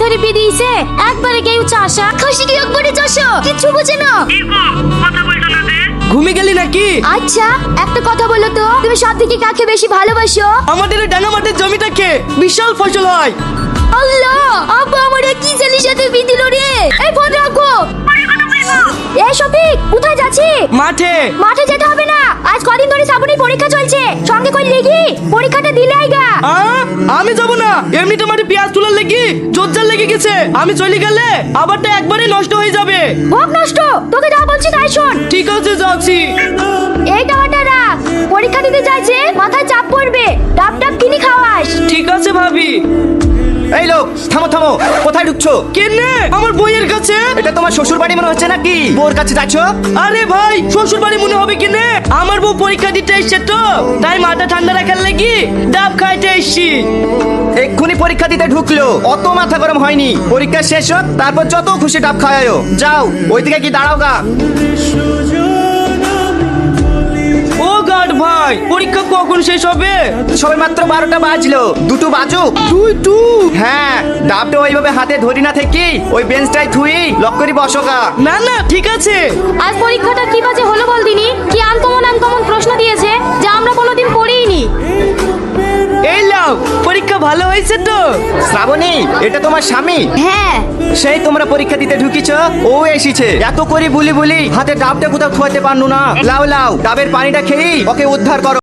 ধরে বিয়ে দিয়েছে, একবারে কেউ চাষা খাসি কি একবারে চাষা কিছু বোঝে না। ঘুমিয়ে গেলি নাকি? আচ্ছা একটা কথা বলো তো, তুমি সব থেকে কাকে বেশি ভালোবাসো? আমাদের এই ডানা মাঠের জমিটাকে বিশাল ফসল হয়। আল্লাহ, আব্বা আমার কি ছেলের সাথে বিয়ে দিল রে। এই ফোন রাখো। এই শফিক, কোথায় যাচ্ছি? মাঠে। মাঠে যেতে হবে না, আজ কদিন ধরে শ্রাবণীর পরীক্ষা চলছে, সঙ্গে কই লেগি পরীক্ষাটা দিলে আইগা। আমি যাব না, এমনিতে মাঠে পেঁয়াজ তোলার লেগে জোরজার লেগে গেছে। আমি চলে গেলে আবারটা একবারে নষ্ট হয়ে যাবে। হোক নষ্ট, তোকে যা বলছি তাই শোন। ঠিক আছে, যাচ্ছি। এই টাকাটা রাখ, পরীক্ষা দিতে যাইছে, মাথায় চাপ পড়বে, ডাব ডাব কিনে খাওয়াস। ঠিক আছে ভাবি। এই লোক, থামো থামো, কোথায় ঢুকছো? কেনে? আমার বইয়ের কাছে। এটা তোমার শ্বশুর বাড়ি মনে হচ্ছে নাকি? বউর কাছে যাচ্ছ? আরে ভাই, শ্বশুর বাড়ি মনে হবে কেনে? আমার বউ পরীক্ষা দিতে এসছে তো, তাই মাথা ঠান্ডা রাখার লাগি ডাব খাইতে এসছি। এক্ষুনি পরীক্ষা দিতে ঢুকলো, অত মাথা গরম হয়নি। পরীক্ষা শেষ হোক, তারপর যত খুশি ডাব খাওয়ায়ো। যাও, ওইদিকে কি দাঁড়াও গা। ও গার্ড ভাই, পরীক্ষা কখন শেষ হবে? সবে মাত্র 12টা বাজলো, দুটো বাজুক। টু। হ্যাঁ, ডাবটা ওইভাবে হাতে ধরি না থেকে ওই বেঞ্চটাই থুই লক করি বসো গা। না না, ঠিক আছে। আজ পরীক্ষাটা কি বাজে হলো বল দিনি, কি আনকমন প্রশ্ন দিয়েছে যা আমরা কোনোদিন পড়িনি। এই লাও, পরীক্ষা ভালো হয়েছে তো? শ্রাবণী, এটা তোমার স্বামী? হ্যাঁ। সেই তোমরা পরীক্ষা দিতে ঢুকিছ, ও এসেছে। এত করে বুলি হাতে ডাবটা কোথাও খোয়াতে পারনু না। লাও লাও, ডাবের পানিটা খেয়েই ওকে উদ্ধার করো।